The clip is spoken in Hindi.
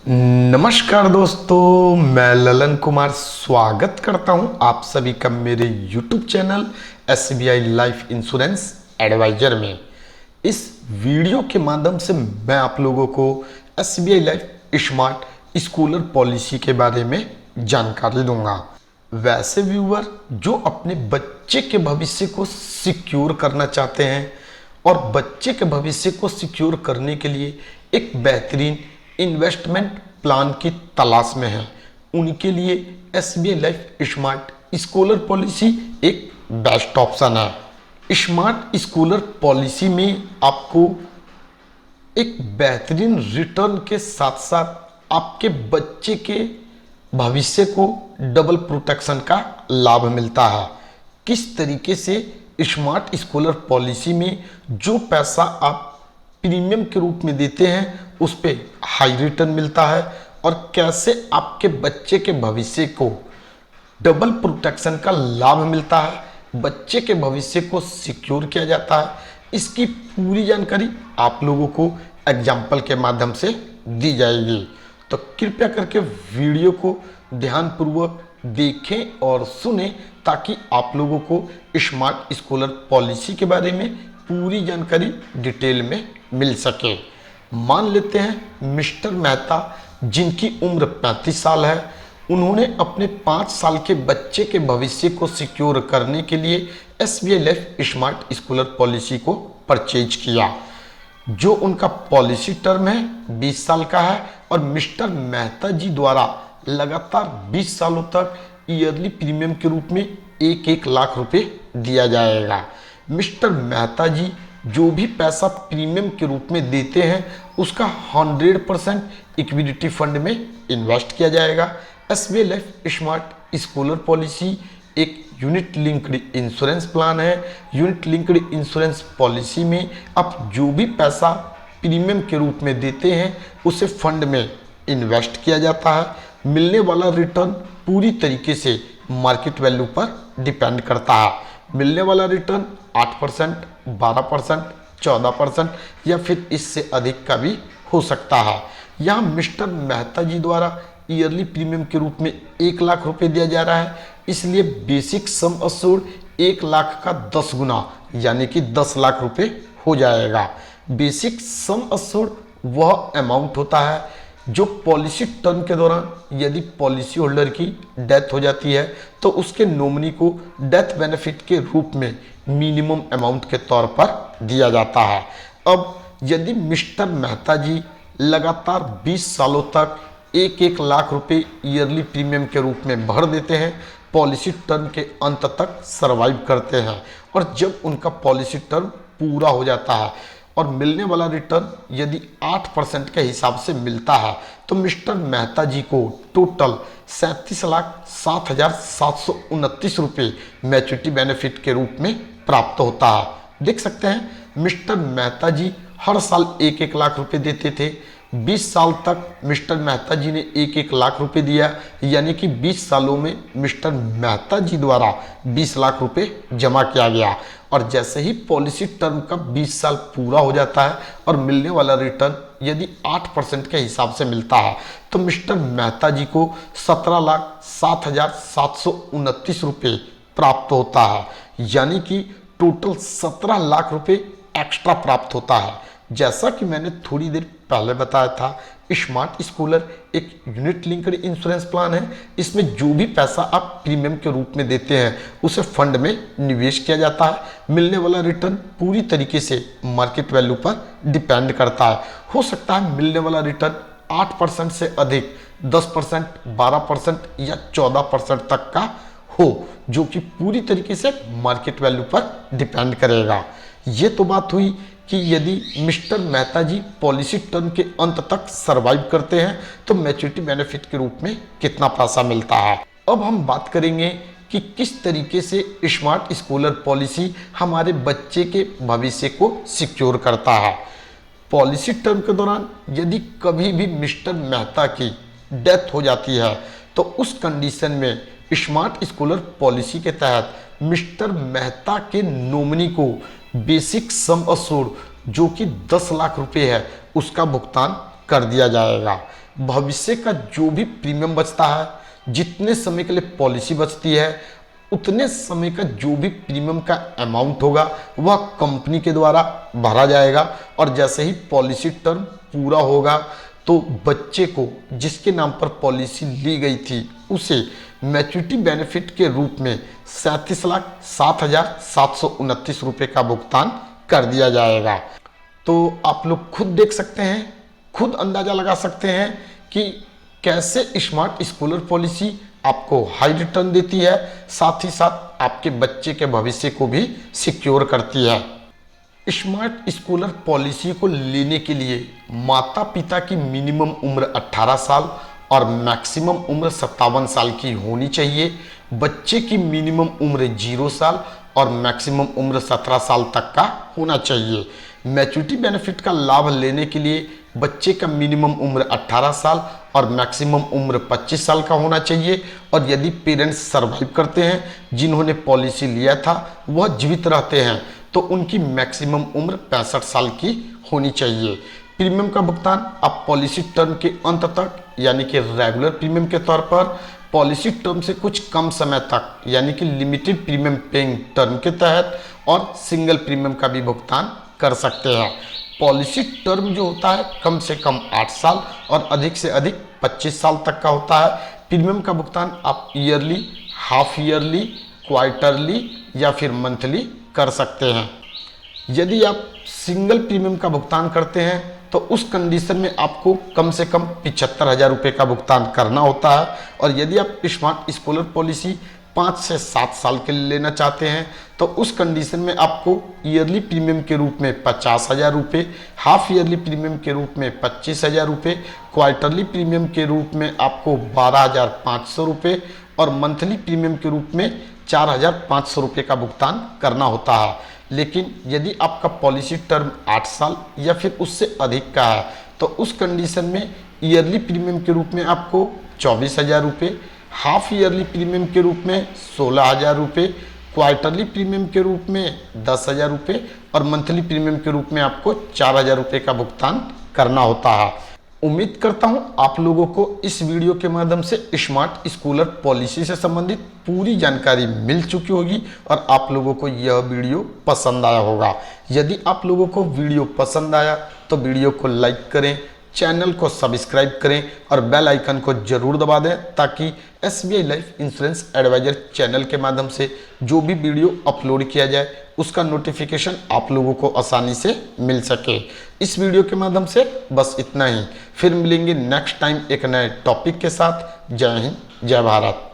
नमस्कार दोस्तों, मैं ललन कुमार स्वागत करता हूं आप सभी का मेरे YouTube channel SBI life insurance advisor में। इस वीडियो के माध्यम से मैं आप लोगों को SBI life smart scholar policy के बारे में जानकारी दूंगा। वैसे व्यूअर जो अपने बच्चे के भविष्य को सिक्योर करना चाहते हैं और बच्चे के भविष्य को सिक्योर करने के लिए एक बेहतरीन इन्वेस्टमेंट प्लान की तलाश में है, उनके लिए SBI life smart scholar policy एक बेस्ट ऑप्शन है। स्मार्ट स्कॉलर पॉलिसी में आपको एक बेहतरीन रिटर्न के साथ साथ आपके बच्चे के भविष्य को डबल प्रोटेक्शन का लाभ मिलता है। किस तरीके से स्मार्ट स्कॉलर पॉलिसी में जो पैसा आप प्रीमियम के रूप में देते हैं उस पे हाई रिटर्न मिलता है और कैसे आपके बच्चे के भविष्य को डबल प्रोटेक्शन का लाभ मिलता है, बच्चे के भविष्य को सिक्योर किया जाता है, इसकी पूरी जानकारी आप लोगों को एग्जाम्पल के माध्यम से दी जाएगी। तो कृपया करके वीडियो को ध्यानपूर्वक देखें और सुने ताकि आप लोगों को स्मार्ट स्कॉलर पॉलिसी के बारे में पूरी जानकारी डिटेल में मिल सके। मान लेते हैं मिस्टर मेहता जिनकी उम्र 35 साल है, उन्होंने अपने 5 साल के बच्चे के भविष्य को सिक्योर करने के लिए SBI life smart scholar policy को परचेज किया। जो उनका पॉलिसी टर्म है 20 साल का है और मिस्टर मेहता जी द्वारा लगातार 20 सालों तक ईयरली प्रीमियम के रूप में 1-1 लाख रुपए दिया जाएगा। मिस्टर मेहता जी जो भी पैसा प्रीमियम के रूप में देते हैं उसका 100% इक्विटी फंड में इन्वेस्ट किया जाएगा। SBI life smart scholar policy एक यूनिट लिंक्ड इंश्योरेंस प्लान है। यूनिट लिंक्ड इंश्योरेंस पॉलिसी में आप जो भी पैसा प्रीमियम के रूप में देते हैं उसे फंड में इन्वेस्ट किया जाता है। मिलने वाला रिटर्न पूरी तरीके से मार्केट वैल्यू पर डिपेंड करता है। मिलने वाला रिटर्न 8%, 12%, 14% या फिर इससे अधिक का भी हो सकता है। यहाँ मिस्टर मेहता जी द्वारा ईयरली प्रीमियम के रूप में 1 लाख रुपए दिया जा रहा है, इसलिए बेसिक सम अश्योर्ड 1 लाख का 10 गुना यानी कि 10 लाख रुपए हो जाएगा। बेसिक सम अश्योर्ड वह अमाउंट होता है जो पॉलिसी टर्म के दौरान यदि पॉलिसी होल्डर की डेथ हो जाती है तो उसके नॉमिनी को डेथ बेनिफिट के रूप में मिनिमम अमाउंट के तौर पर दिया जाता है। अब यदि मिस्टर मेहता जी लगातार 20 सालों तक 1-1 लाख रुपए ईयरली प्रीमियम के रूप में भर देते हैं, पॉलिसी टर्म के अंत तक सरवाइव करते हैं और जब उनका पॉलिसी टर्म पूरा हो जाता है और मिलने वाला रिटर्न यदि 8% के हिसाब से मिलता है तो मिस्टर मेहता जी को टोटल 37,07,729 रुपये मैच्योरिटी बेनिफिट के रूप में प्राप्त होता है। देख सकते हैं मिस्टर मेहता जी हर साल 1-1 लाख रुपए देते थे। 20 साल तक मिस्टर मेहता जी ने 1-1 लाख रुपए दिया, यानी कि 20 सालों में मिस्टर मेहता जी द्वारा 20 लाख रुपए जमा किया गया और जैसे ही पॉलिसी टर्म का 20 साल पूरा हो जाता है और मिलने वाला रिटर्न यदि 8% के हिसाब से मिलता है तो मिस्टर मेहता जी को 17,07,729 रुपये प्राप्त होता है, यानी कि टोटल 17 लाख रुपए एक्स्ट्रा प्राप्त होता है। जैसा कि मैंने थोड़ी देर पहले बताया था, स्मार्ट स्कॉलर एक यूनिट लिंक्ड इंश्योरेंस प्लान है। इसमें जो भी पैसा आप प्रीमियम के रूप में देते हैं उसे फंड में निवेश किया जाता है। मिलने वाला रिटर्न पूरी तरीके से मार्केट वैल्यू पर डिपेंड करता है। हो सकता है मिलने वाला रिटर्न 8% से अधिक 10%, 12% या 14% तक का हो, जो कि पूरी तरीके से मार्केट वैल्यू पर डिपेंड करेगा। ये तो बात हुई कि यदि मिस्टर मेहता जी पॉलिसी टर्म के अंत तक सरवाइव करते हैं तो मैच्योरिटी बेनिफिट के रूप में कितना पैसा मिलता है। अब हम बात करेंगे कि किस तरीके से स्मार्ट स्कॉलर पॉलिसी हमारे बच्चे के भविष्य को सिक्योर करता है। पॉलिसी टर्म के दौरान यदि कभी भी मिस्टर मेहता की डेथ हो जाती है तो उस कंडीशन में स्मार्ट स्कॉलर पॉलिसी के तहत मिस्टर मेहता के नॉमिनी को बेसिक सम अश्योर्ड जो कि 10 लाख रुपए है उसका भुगतान कर दिया जाएगा। भविष्य का जो भी प्रीमियम बचता है, जितने समय के लिए पॉलिसी बचती है, उतने समय का जो भी प्रीमियम का अमाउंट होगा वह कंपनी के द्वारा भरा जाएगा। और जैसे ही पॉलिसी टर्म पूरा होगा तो बच्चे को जिसके नाम पर पॉलिसी ली गई थी उसे मैच्योरिटी बेनिफिट के रूप में 37,07,729 रुपये का भुगतान कर दिया जाएगा। तो आप लोग खुद देख सकते हैं, खुद अंदाजा लगा सकते हैं कि कैसे स्मार्ट स्कॉलर पॉलिसी आपको हाई रिटर्न देती है, साथ ही साथ आपके बच्चे के भविष्य को भी सिक्योर करती है। स्मार्ट स्कॉलर पॉलिसी को लेने के लिए माता पिता की मिनिमम उम्र 18 साल और मैक्सिमम उम्र 57 साल की होनी चाहिए। बच्चे की मिनिमम उम्र 0 साल और मैक्सिमम उम्र 17 साल तक का होना चाहिए। मैच्योरिटी बेनिफिट का लाभ लेने के लिए बच्चे का मिनिमम उम्र 18 साल और मैक्सिमम उम्र 25 साल का होना चाहिए। और यदि पेरेंट्स सर्वाइव करते हैं, जिन्होंने पॉलिसी लिया था वह जीवित रहते हैं, तो उनकी मैक्सिमम उम्र 65 साल की होनी चाहिए। प्रीमियम का भुगतान आप पॉलिसी टर्म के अंत तक यानी कि रेगुलर प्रीमियम के तौर पर, पॉलिसी टर्म से कुछ कम समय तक यानी कि लिमिटेड प्रीमियम पेइंग टर्म के तहत और सिंगल प्रीमियम का भी भुगतान कर सकते हैं। पॉलिसी टर्म जो होता है कम से कम 8 साल और अधिक से अधिक 25 साल तक का होता है। प्रीमियम का भुगतान आप ईयरली, हाफ ईयरली, क्वार्टरली या फिर मंथली कर सकते हैं। यदि आप सिंगल प्रीमियम का भुगतान करते हैं तो उस कंडीशन में आपको कम से कम 75,000 रुपये का भुगतान करना होता है। और यदि आप स्मार्ट स्कॉलर पॉलिसी 5 से 7 साल के लिए लेना चाहते हैं तो उस कंडीशन में आपको ईयरली प्रीमियम के रूप में 50,000 रुपये, हाफ ईयरली प्रीमियम के रूप में 25,000 रुपये, क्वार्टरली प्रीमियम के रूप में आपको 12,500 रुपये और मंथली प्रीमियम के रूप में 4,500 रुपये का भुगतान करना होता है। लेकिन यदि आपका पॉलिसी टर्म 8 साल या फिर उससे अधिक का है तो उस कंडीशन में ईयरली प्रीमियम के रूप में आपको 24,000 रुपये, हाफ ईयरली प्रीमियम के रूप में 16,000 रुपये, क्वार्टरली प्रीमियम के रूप में 10,000 रुपये और मंथली प्रीमियम के रूप में आपको 4,000 रुपये का भुगतान करना होता है। उम्मीद करता हूं आप लोगों को इस वीडियो के माध्यम से स्मार्ट स्कॉलर पॉलिसी से संबंधित पूरी जानकारी मिल चुकी होगी और आप लोगों को यह वीडियो पसंद आया होगा। यदि आप लोगों को वीडियो पसंद आया तो वीडियो को लाइक करें, चैनल को सब्सक्राइब करें और बेल आइकन को जरूर दबा दें ताकि SBI life insurance advisor channel के माध्यम से जो भी वीडियो अपलोड किया जाए उसका नोटिफिकेशन आप लोगों को आसानी से मिल सके। इस वीडियो के माध्यम से बस इतना ही, फिर मिलेंगे नेक्स्ट टाइम एक नए टॉपिक के साथ। जय हिंद, जय भारत।